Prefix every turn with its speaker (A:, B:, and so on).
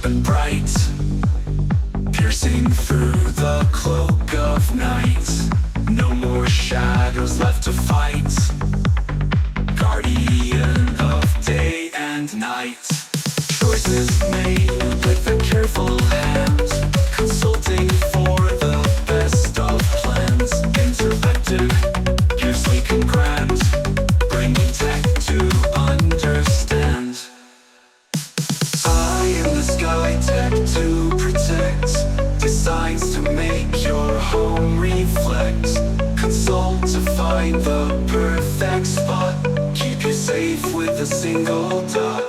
A: and bright, piercing through the cloak of night. No more shadows left to fight, guardian of day and night. Choices made with a careful hand, consulting for the best of plans. Interactive, you're sleek and grand, bringing tech to understand. Eye in the sky, tech to protect, designs to make your home reflect. Consult to find the perfect spot, keep you safe with a single dot.